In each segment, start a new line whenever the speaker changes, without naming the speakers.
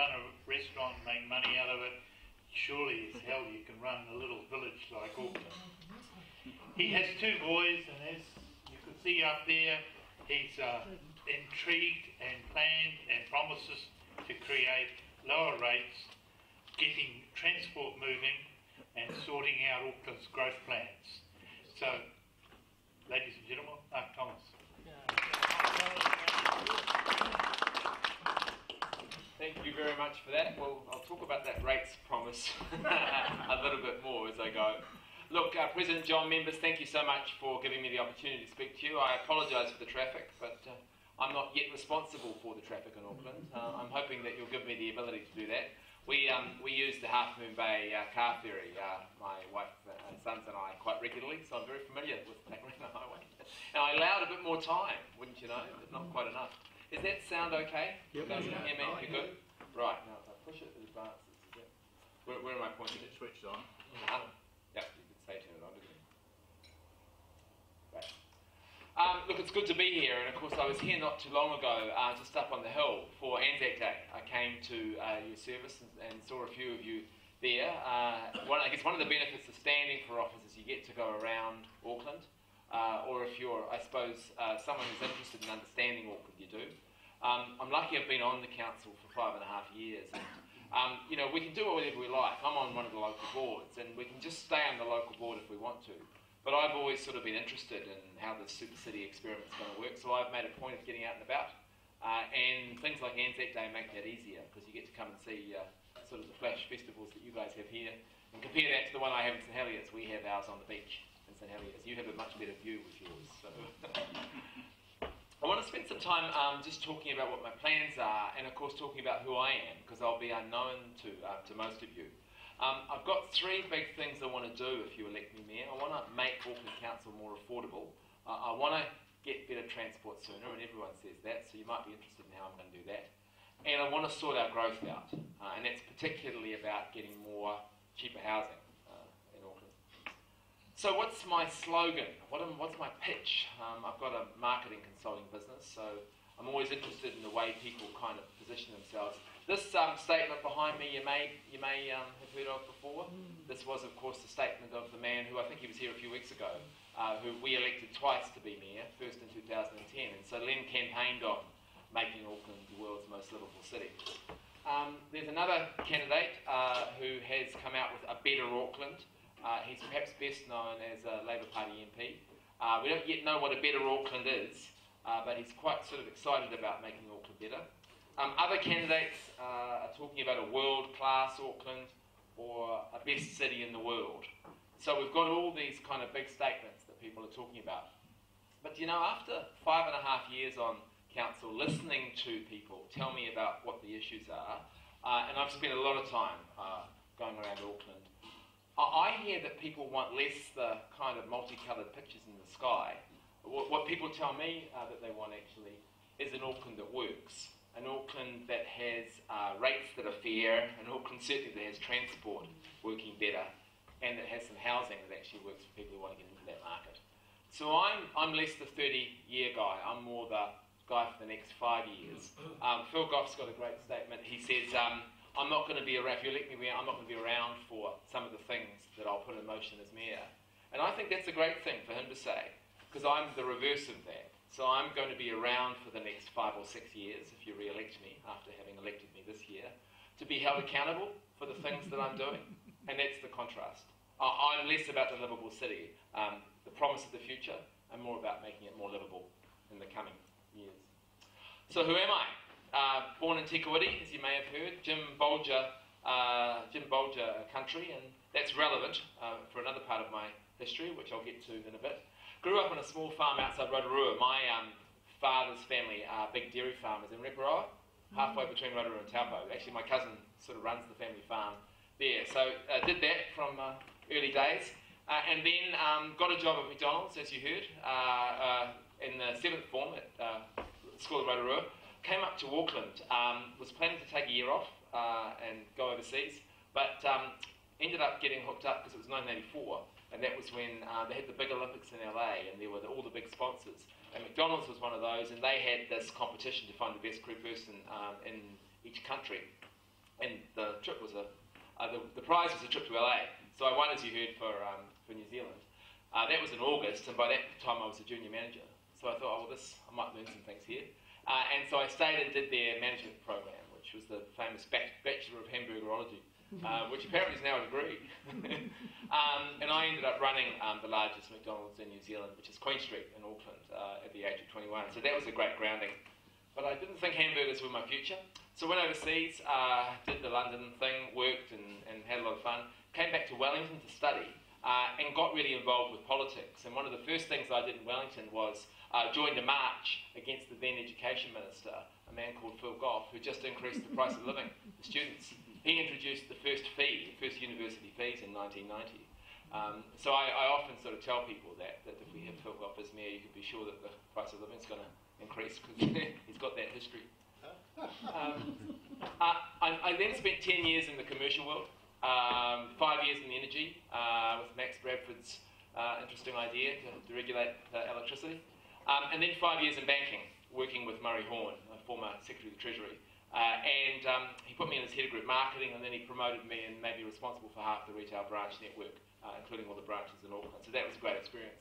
run a restaurant and make money out of it, surely as hell you can run a little village like Auckland. He has 2 boys, and as you can see up there, he's intrigued and planned and promises to create lower rates, getting transport moving and sorting out Auckland's growth plans. So, ladies and gentlemen, Mark Thomas.
Thank you very much for that. Well, I'll talk about that rates promise a little bit more as I go. Look, President John, members, thank you so much for giving me the opportunity to speak to you. I apologise for the traffic, but I'm not yet responsible for the traffic in Auckland. I'm hoping that you'll give me the ability to do that. We use the Half Moon Bay car ferry, my wife and sons and I, quite regularly, so I'm very familiar with Tamarina Highway. And I allowed a bit more time, wouldn't you know, but not quite enough. Does that sound okay?
Yep.
Does it hear me? You good? Right, now if I push it, it advances. Where am I pointing?
It's switched on.
Yep, you could say turn it on, didn't you? Right. Look, it's good to be here, and of course I was here not too long ago, just up on the hill for Anzac Day. I came to your service and saw a few of you there. I guess one of the benefits of standing for office is you get to go around Auckland, or if you're, I suppose, someone who's interested in understanding Auckland, you do. I'm lucky I've been on the council for 5.5 years. And, you know, we can do whatever we like. I'm on one of the local boards, and we can just stay on the local board if we want to. But I've always sort of been interested in how the super city experiment's going to work, so I've made a point of getting out and about. And things like Anzac Day make that easier, because you get to come and see sort of the flash festivals that you guys have here, and compare that to the one I have in St Heliers. We have ours on the beach in St Heliers. You have a much better view with yours. So. I want to spend some time just talking about what my plans are, and of course talking about who I am, because I'll be unknown to most of you. I've got 3 big things I want to do if you elect me mayor. I want to make Auckland Council more affordable. I want to get better transport sooner, and everyone says that, so you might be interested in how I'm going to do that. And I want to sort our growth out, and that's particularly about getting more cheaper housing in Auckland. So what's my slogan? What's my pitch? I've got a marketing consulting business, so I'm always interested in the way people kind of position themselves. This statement behind me you may have heard of before. This was, of course, the statement of the man who, I think he was here a few weeks ago, who we elected twice to be mayor, first in 2010. And so Len campaigned on making Auckland the world's most livable city. There's another candidate who has come out with a better Auckland. He's perhaps best known as a Labour Party MP. We don't yet know what a better Auckland is, but he's quite sort of excited about making Auckland better. Other candidates are talking about a world-class Auckland or a best city in the world. So we've got all these kind of big statements that people are talking about. But you know, after 5.5 years on council, listening to people tell me about what the issues are, and I've spent a lot of time going around Auckland, I hear that people want less the kind of multicoloured pictures in the sky. What people tell me that they want actually is an Auckland that works, an Auckland that has rates that are fair, an Auckland certainly that has transport working better, and that has some housing that actually works for people who want to get into that market. So I'm less the 30-year guy, I'm more the guy for the next 5 years. Phil Goff's got a great statement. He says, I'm not going to be around, if you elect me mayor, I'm not going to be around for some of the things that I'll put in motion as mayor. And I think that's a great thing for him to say, because I'm the reverse of that. So I'm going to be around for the next 5 or 6 years, if you re-elect me, after having elected me this year, to be held accountable for the things that I'm doing. And that's the contrast. I'm less about the livable city, the promise of the future, and more about making it more livable in the coming years. So who am I? Born in Te Kuiti, as you may have heard, Jim Bolger country, and that's relevant for another part of my history, which I'll get to in a bit. Grew up on a small farm outside Rotorua. My father's family are big dairy farmers in Reparoa, halfway between Rotorua and Taupo. Actually, my cousin sort of runs the family farm there. So I did that from early days, and then got a job at McDonald's, as you heard, in the 7th form at School of Rotorua. Came up to Auckland, was planning to take a year off and go overseas, but ended up getting hooked up because it was 1984, and that was when they had the big Olympics in LA, and there were all the big sponsors. And McDonald's was one of those, and they had this competition to find the best crew person in each country. And the trip was the prize was a trip to LA. So I won, as you heard, for New Zealand. That was in August, and by that time I was a junior manager. So I thought, oh, well, I might learn some things here. And so I stayed and did their management program, which was the famous Bachelor of Hamburgerology, which apparently is now a degree. And I ended up running the largest McDonald's in New Zealand, which is Queen Street in Auckland, at the age of 21. So that was a great grounding. But I didn't think hamburgers were my future. So went overseas, did the London thing, worked and had a lot of fun. Came back to Wellington to study and got really involved with politics. And one of the first things I did in Wellington was joined a march against the then Education Minister, a man called Phil Goff, who just increased the price of living for students. He introduced the first university fees in 1990. So I often sort of tell people that if we have Phil Goff as mayor, you can be sure that the price of living is going to increase because he's got that history. I then spent 10 years in the commercial world, 5 years in energy with Max Bradford's interesting idea to regulate electricity, and then 5 years in banking, working with Murray Horn, a former Secretary of the Treasury. And he put me in as head of group marketing, and then he promoted me and made me responsible for half the retail branch network, including all the branches in Auckland. So that was a great experience.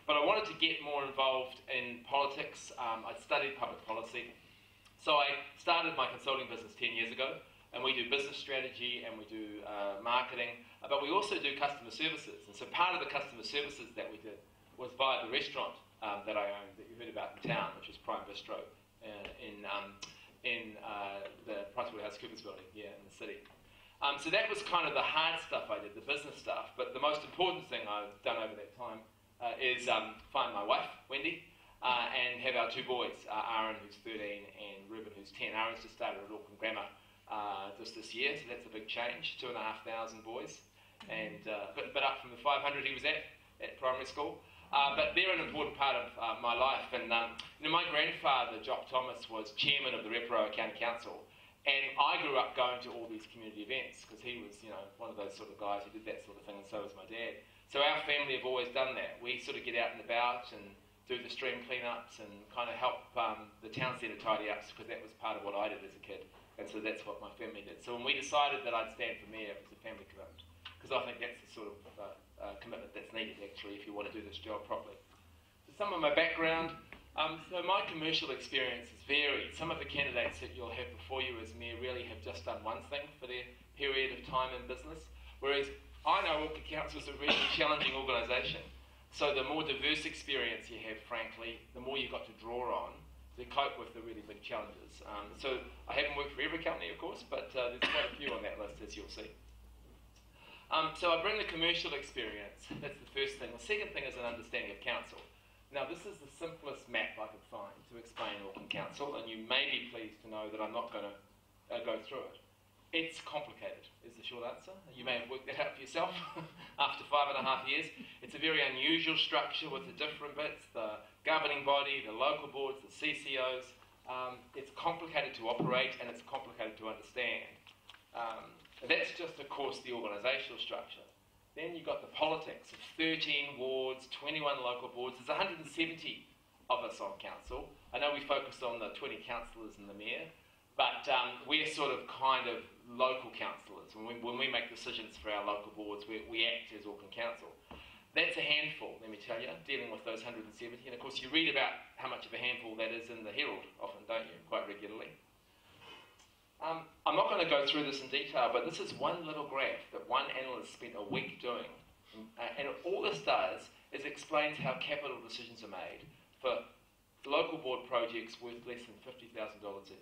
But I wanted to get more involved in politics. I'd studied public policy. So I started my consulting business 10 years ago, and we do business strategy and we do marketing, but we also do customer services. And so part of the customer services that we did was via the restaurant that I owned, that you heard about in town, which was Prime Bistro in the PricewaterhouseCoopers building here in the city. So that was kind of the hard stuff I did, the business stuff. But the most important thing I've done over that time is find my wife, Wendy, and have our two boys, Aaron, who's 13, and Ruben, who's 10. Aaron's just started at Auckland Grammar just this year, so that's a big change, 2,500 boys, and but up from the 500 he was at primary school. But they're an important part of my life. And my grandfather, Jock Thomas, was chairman of the Repro County Council, and I grew up going to all these community events because he was, one of those sort of guys who did that sort of thing, and so was my dad. So our family have always done that. We sort of get out and about and do the stream cleanups and kind of help the town centre tidy up, because that was part of what I did as a kid, and so that's what my family did. So when we decided that I'd stand for mayor, it was a family commitment, because I think that's the sort of commitment that's needed, actually, if you want to do this job properly. So some of my background, so my commercial experience is varied. Some of the candidates that you'll have before you as mayor really have just done one thing for their period of time in business, whereas I know Auckland Council is a really challenging organisation. So the more diverse experience you have, frankly, the more you've got to draw on to cope with the really big challenges. So I haven't worked for every company, of course, but there's quite a few on that list, as you'll see. So I bring the commercial experience. That's the first thing. The second thing is an understanding of council. Now, this is the simplest map I could find to explain Auckland Council, and you may be pleased to know that I'm not going to go through it. It's complicated, is the short answer. You may have worked that out for yourself after 5.5 years. It's a very unusual structure with the different bits, the governing body, the local boards, the CCOs. It's complicated to operate, and it's complicated to understand. That's just, of course, the organisational structure. Then you've got the politics of 13 wards, 21 local boards. There's 170 of us on council. I know we focused on the 20 councillors and the mayor, but we're sort of kind of local councillors. When we make decisions for our local boards, we act as Auckland Council. That's a handful, let me tell you, dealing with those 170. And of course, you read about how much of a handful that is in the Herald often, don't you? Quite regularly. I'm not going to go through this in detail, but this is one little graph that one analyst spent a week doing. And all this does is explains how capital decisions are made for local board projects worth less than $50,000 each.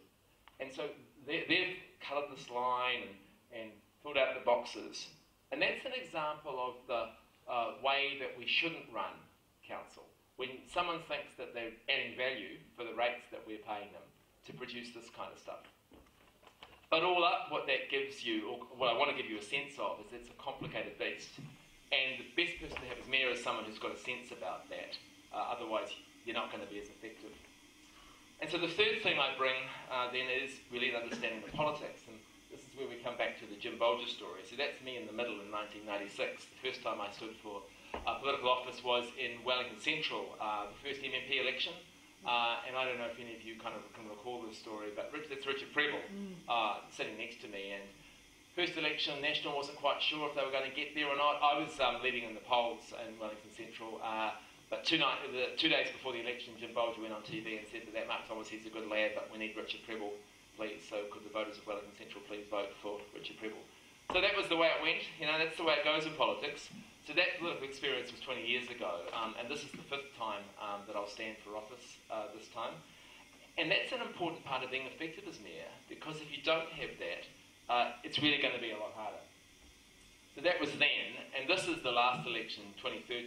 And so they've coloured this line and filled out the boxes. And that's an example of the way that we shouldn't run council. When someone thinks that they're adding value for the rates that we're paying them to produce this kind of stuff. But all up, what that gives you, or what I want to give you a sense of, is it's a complicated beast. And the best person to have as mayor is someone who's got a sense about that. Otherwise, you're not going to be as effective. And so the third thing I bring then is really an understanding of politics. And this is where we come back to the Jim Bolger story. So that's me in the middle in 1996. The first time I stood for political office was in Wellington Central, the first MMP election. And I don't know if any of you kind of can recall this story, but that's Richard Preble sitting next to me. And first election, National wasn't quite sure if they were going to get there or not. I was leading in the polls in Wellington Central, but 2 days before the election, Jim Bolger went on TV and said that Mark Thomas, he's a good lad, but we need Richard Preble, please. So could the voters of Wellington Central please vote for Richard Preble? So that was the way it went. You know, that's the way it goes in politics. So that political experience was 20 years ago, and this is the 5th time that I'll stand for office this time. And that's an important part of being effective as mayor, because if you don't have that, it's really going to be a lot harder. So that was then, and this is the last election, 2013.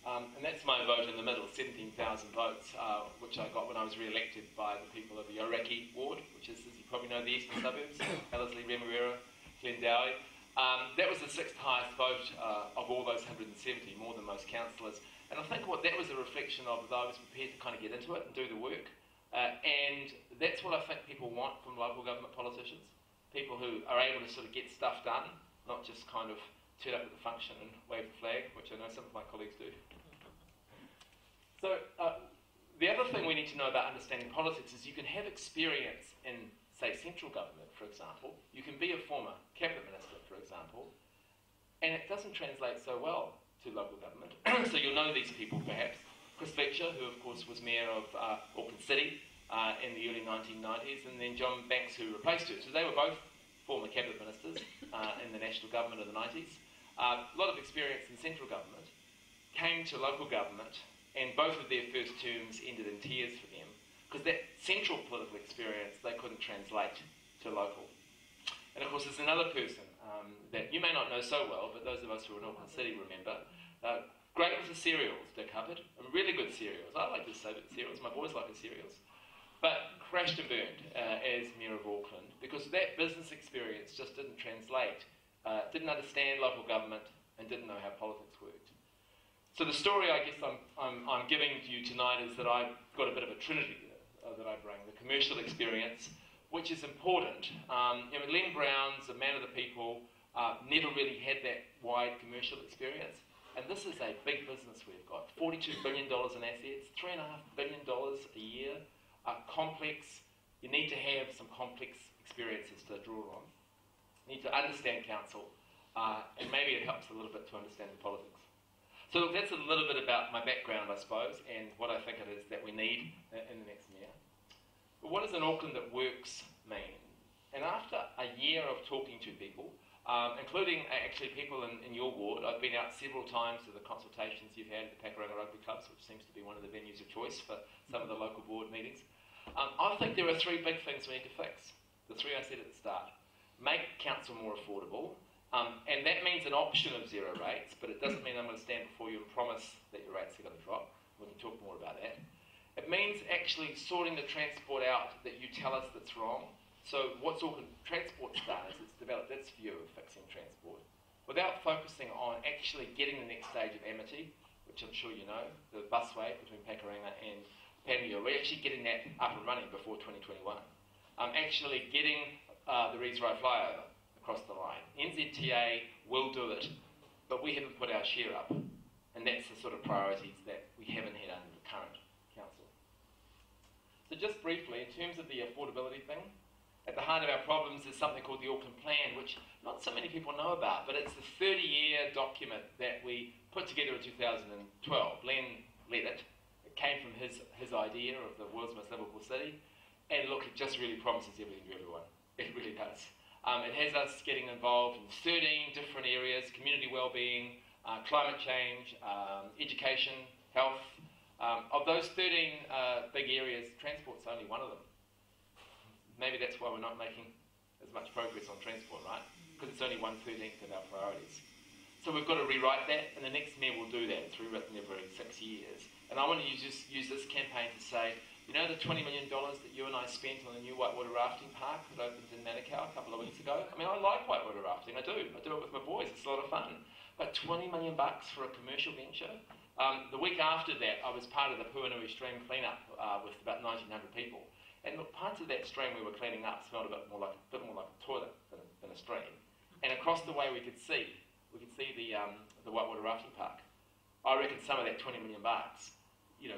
And that's my vote in the middle, 17,000 votes, which I got when I was re-elected by the people of the Yoraki ward, which is, as you probably know, the eastern suburbs, Ellerslie, Remuera, Glendowie. That was the 6th highest vote of all those 170, more than most councillors. And I think what that was a reflection of, that I was prepared to kind of get into it and do the work. And that's what I think people want from local government politicians. People who are able to sort of get stuff done, not just kind of turn up at the function and wave the flag, which I know some of my colleagues do. So the other thing we need to know about understanding politics is you can have experience in, say, central government, for example. You can be a former cabinet minister, for example, and it doesn't translate so well to local government. So you'll know these people, perhaps. Chris Fletcher, who of course was mayor of Auckland City in the early 1990s, and then John Banks, who replaced her. So they were both former cabinet ministers in the national government of the 90s. A lot of experience in central government, came to local government, and both of their first terms ended in tears for them, because that central political experience they couldn't translate to local. And of course there's another person that you may not know so well, but those of us who are in Auckland City remember. Great with the cereals, Dick Hubbard, and really good cereals. I like the cereals, my boys like the cereals. But crashed and burned as Mayor of Auckland, because that business experience just didn't translate, didn't understand local government, and didn't know how politics worked. So the story I guess I'm giving to you tonight is that I've got a bit of a trinity that I bring. The commercial experience, which is important. Len Brown's a man of the people, never really had that wide commercial experience. And this is a big business we've got. $42 billion in assets, $3.5 billion a year, complex. You need to have some complex experiences to draw on. You need to understand council, and maybe it helps a little bit to understand the politics. So look, that's a little bit about my background, I suppose, and what I think it is that we need in the next mayor. But what does an Auckland that works mean? And after a year of talking to people, including actually people in your ward, I've been out several times to the consultations you've had at the Pakuranga Rugby Clubs, which seems to be one of the venues of choice for some of the local board meetings. I think there are 3 big things we need to fix. The 3 I said at the start. Make council more affordable. And that means an option of 0 rates, but it doesn't mean I'm going to stand before you and promise that your rates are going to drop. We can talk more about that. It means actually sorting the transport out that you tell us that's wrong. So what's Auckland Transport's done is it's developed its view of fixing transport without focusing on actually getting the next stage of Amity, which I'm sure you know, the busway between Pakuranga and Panmure. We're actually getting that up and running before 2021. Actually getting the Rees Road flyover across the line. NZTA will do it, but we haven't put our share up. And that's the sort of priorities that we haven't had under the current council. So just briefly, in terms of the affordability thing, at the heart of our problems is something called the Auckland Plan, which not so many people know about, but it's the 30-year document that we put together in 2012. Len led it. It came from his idea of the world's most livable city. And look, it just really promises everything to everyone. It really does. It has us getting involved in 13 different areas: community well-being, climate change, education, health. Of those 13 big areas, transport's only one of them. Maybe that's why we're not making as much progress on transport, right? Because it's only 1/13 of our priorities. So we've got to rewrite that, and the next mayor will do that. It's rewritten every 6 years. And I want to use this campaign to say, you know the $20 million that you and I spent on the new whitewater rafting park that opened in Manukau a couple of weeks ago? I mean, I like whitewater rafting, I do it with my boys, it's a lot of fun. But $20 million for a commercial venture? The week after that, I was part of the Puanui stream cleanup with about 1,900 people. And look, parts of that stream we were cleaning up smelled a bit more like a toilet than a stream. And across the way we could see the whitewater rafting park. I reckon some of that $20 million,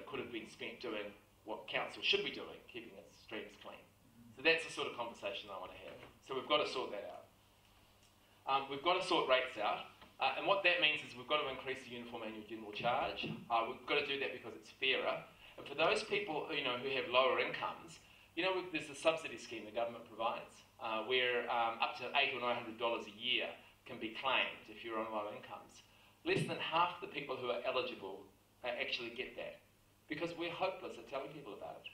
could have been spent doing what council should be doing, keeping its streams clean. So that's the sort of conversation I want to have. So we've got to sort that out. We've got to sort rates out. And what that means is we've got to increase the uniform annual general charge. We've got to do that because it's fairer. And for those people who have lower incomes, there's a subsidy scheme the government provides where up to $800 or $900 a year can be claimed if you're on low incomes. Less than half the people who are eligible actually get that because we're hopeless at telling people about it.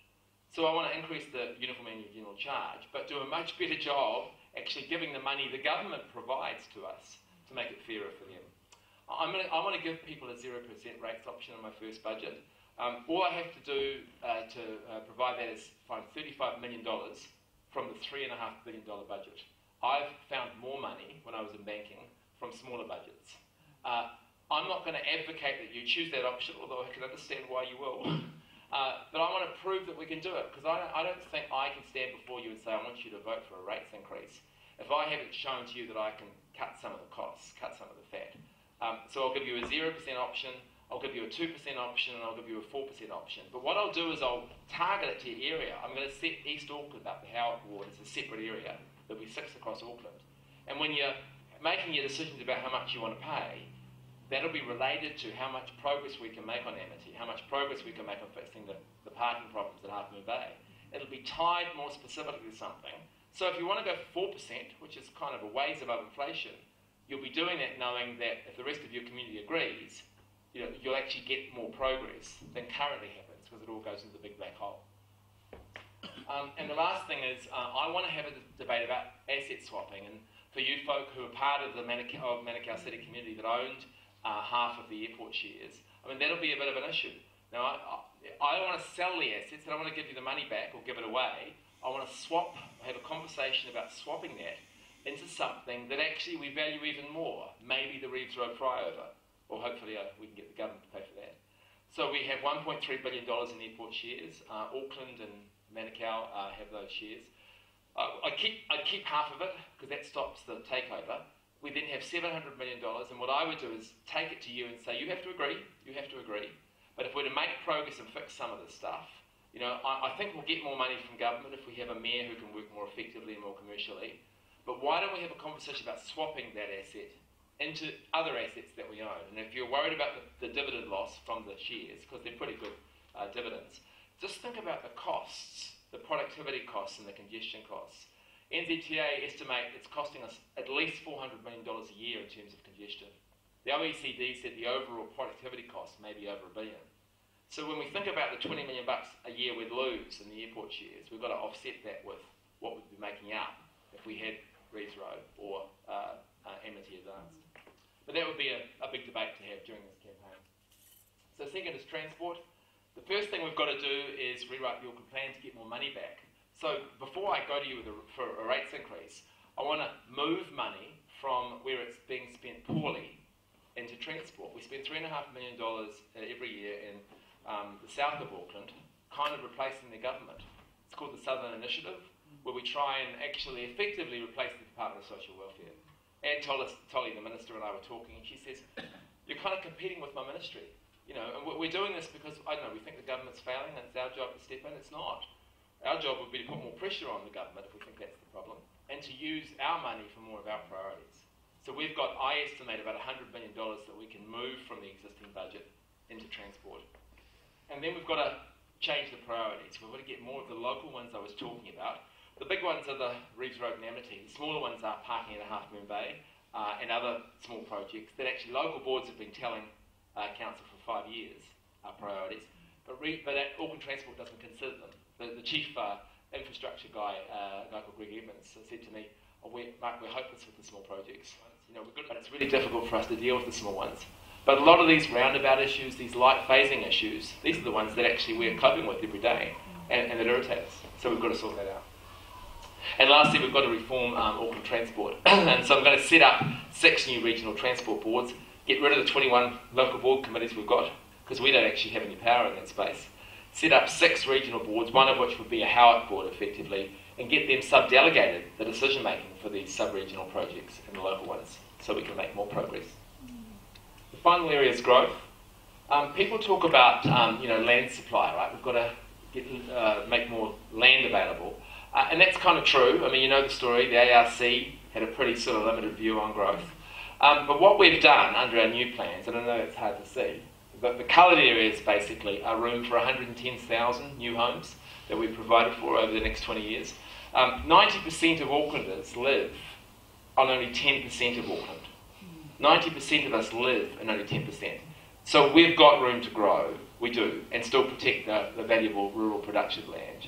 So I want to increase the uniform annual general charge, but do a much better job actually giving the money the government provides to us to make it fairer for them. I want to give people a 0% rates option in my first budget. All I have to do to provide that is find $35 million from the $3.5 billion budget. I've found more money when I was in banking from smaller budgets. I'm not going to advocate that you choose that option, although I can understand why you will. But I want to prove that we can do it, because I don't think I can stand before you and say I want you to vote for a rates increase if I haven't shown to you that I can cut some of the costs, cut some of the fat. So I'll give you a 0% option, I'll give you a 2% option, and I'll give you a 4% option. But what I'll do is I'll target it to your area. I'm going to set East Auckland up, the Howard ward, as a separate area. There'll be 6 across Auckland. And when you're making your decisions about how much you want to pay, that'll be related to how much progress we can make on Amity, how much progress we can make on fixing the parking problems at Half Moon Bay. It'll be tied more specifically to something. So if you want to go 4%, which is kind of a ways above inflation, you'll be doing that knowing that if the rest of your community agrees, you'll actually get more progress than currently happens because it all goes into the big black hole. And the last thing is I want to have a debate about asset swapping. And for you folk who are part of the Manukau City community that owned half of the airport shares, that'll be a bit of an issue. Now, I don't want to sell the assets, and I want to give you the money back or give it away. I want to have a conversation about swapping that into something that actually we value even more, maybe the Reeves Road flyover, or hopefully we can get the government to pay for that. So we have $1.3 billion in airport shares. Auckland and Manukau have those shares. I'd keep half of it because that stops the takeover. We then have $700 million, and what I would do is take it to you and say, you have to agree, but if we're to make progress and fix some of this stuff, I think we'll get more money from government if we have a mayor who can work more effectively and more commercially. But why don't we have a conversation about swapping that asset into other assets that we own? And if you're worried about the dividend loss from the shares, because they're pretty good dividends, just think about the costs, the productivity costs and the congestion costs. NZTA estimate it's costing us at least $400 million a year in terms of congestion. The OECD said the overall productivity cost may be over $1 billion. So when we think about the $20 million a year we'd lose in the airport shares, we've got to offset that with what we'd be making out if we had Reeves Road or Amity Advanced. But that would be a big debate to have during this campaign. So second is transport. The first thing we've got to do is rewrite the Auckland plan to get more money back. So before I go to you for a rates increase, I want to move money from where it's being spent poorly into transport. We spend $3.5 million every year in the south of Auckland, kind of replacing the government. It's called the Southern Initiative, where we try and actually effectively replace the Department of Social Welfare. Anne Tolley, the minister, and I were talking, and she says, you're kind of competing with my ministry. And we're doing this because, we think the government's failing and it's our job to step in. It's not. Our job would be to put more pressure on the government if we think that's the problem, and to use our money for more of our priorities. So we've got, I estimate, about $100 million that we can move from the existing budget into transport. And then we've got to change the priorities. We've got to get more of the local ones I was talking about. The big ones are the Reeves Road and Amity. The smaller ones are parking at Half Moon Bay and other small projects that actually local boards have been telling council for 5 years are priorities. But Auckland Transport doesn't consider them. The chief infrastructure guy, a guy called Greg Evans, said to me, Mark, we're hopeless with the small projects. We're good, but it's really difficult for us to deal with the small ones. But a lot of these roundabout issues, these light phasing issues, these are the ones that actually we're coping with every day and that irritate us. So we've got to sort that out. And lastly, we've got to reform Auckland Transport. And so I'm going to set up 6 new regional transport boards, get rid of the 21 local board committees we've got, because we don't actually have any power in that space. Set up 6 regional boards, one of which would be a Howard board effectively, and get them sub-delegated the decision-making for these sub-regional projects and the local ones, so we can make more progress. The final area is growth. People talk about land supply, right? We've got to make more land available. And that's kind of true. I mean, you know the story. The ARC had a pretty sort of limited view on growth. But what we've done under our new plans, and I know it's hard to see, but the coloured areas basically are room for 110,000 new homes that we've provided for over the next 20 years. 90% of Aucklanders live on only 10% of Auckland. 90% of us live in only 10%. So we've got room to grow, we do, and still protect the valuable rural productive land.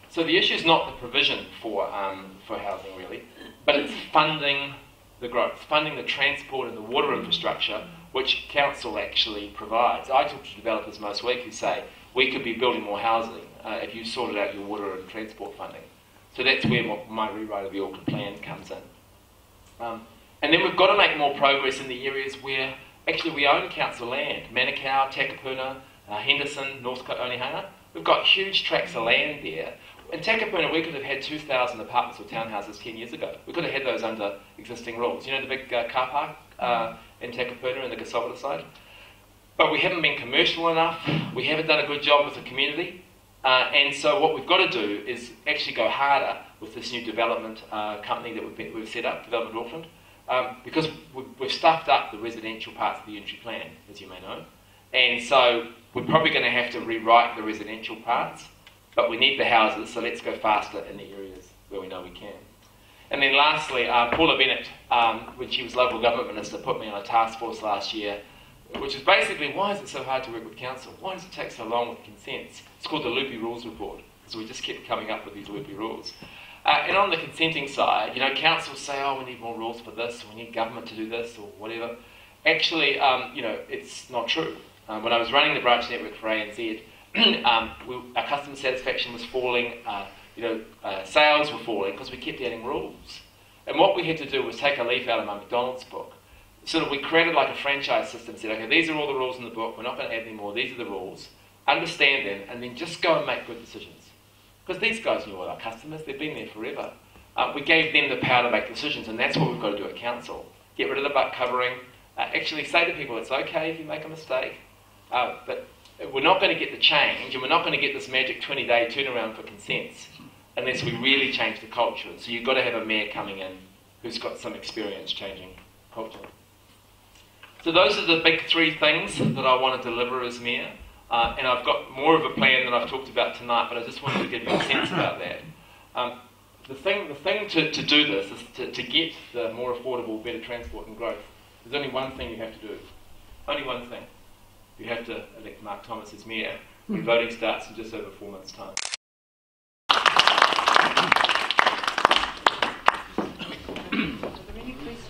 So the issue is not the provision for housing really, but it's funding the growth, funding the transport and the water infrastructure which council actually provides. I talk to developers most week who say, we could be building more housing if you sorted out your water and transport funding. So that's where my rewrite of the Auckland plan comes in. And then we've got to make more progress in the areas where actually we own council land. Manukau, Takapuna, Henderson, North Onehunga. We've got huge tracts of land there. In Takapuna we could have had 2,000 apartments or townhouses 10 years ago. We could have had those under existing rules. You know the big car park in Takapuna and the Gasovita side? But we haven't been commercial enough. We haven't done a good job with the community. And so what we've got to do is actually go harder with this new development company that we've set up, Development Auckland, because we've stuffed up the residential parts of the unitary plan, as you may know. And so we're probably going to have to rewrite the residential parts, but we need the houses, so let's go faster in the areas where we know we can. And then lastly, Paula Bennett, when she was local government minister, put me on a task force last year, which is basically, why is it so hard to work with council? Why does it take so long with consents? It's called the Loopy Rules Report, because we just kept coming up with these loopy rules. And on the consenting side, you know, councils say, oh, we need more rules for this, or we need government to do this, or whatever. Actually, you know, it's not true. When I was running the branch network for ANZ, our customer satisfaction was falling, sales were falling, because we kept adding rules. And what we had to do was take a leaf out of my McDonald's book. Sort of, we created like a franchise system, said, okay, these are all the rules in the book, we're not going to add any more, these are the rules, understand them, and then just go and make good decisions. Because these guys knew all our customers, they've been there forever. We gave them the power to make decisions, and that's what we've got to do at council. Get rid of the butt covering, actually say to people, it's okay if you make a mistake, but we're not going to get the change, and we're not going to get this magic 20-day turnaround for consents unless we really change the culture. So you've got to have a mayor coming in who's got some experience changing culture. So those are the big three things that I want to deliver as mayor. And I've got more of a plan than I've talked about tonight, but I just wanted to give you a sense about that. The thing to do this is to get the more affordable, better transport and growth. There's only one thing you have to do. Only one thing. You have to elect Mark Thomas as mayor when voting starts in just over 4 months' time.
Are there any questions?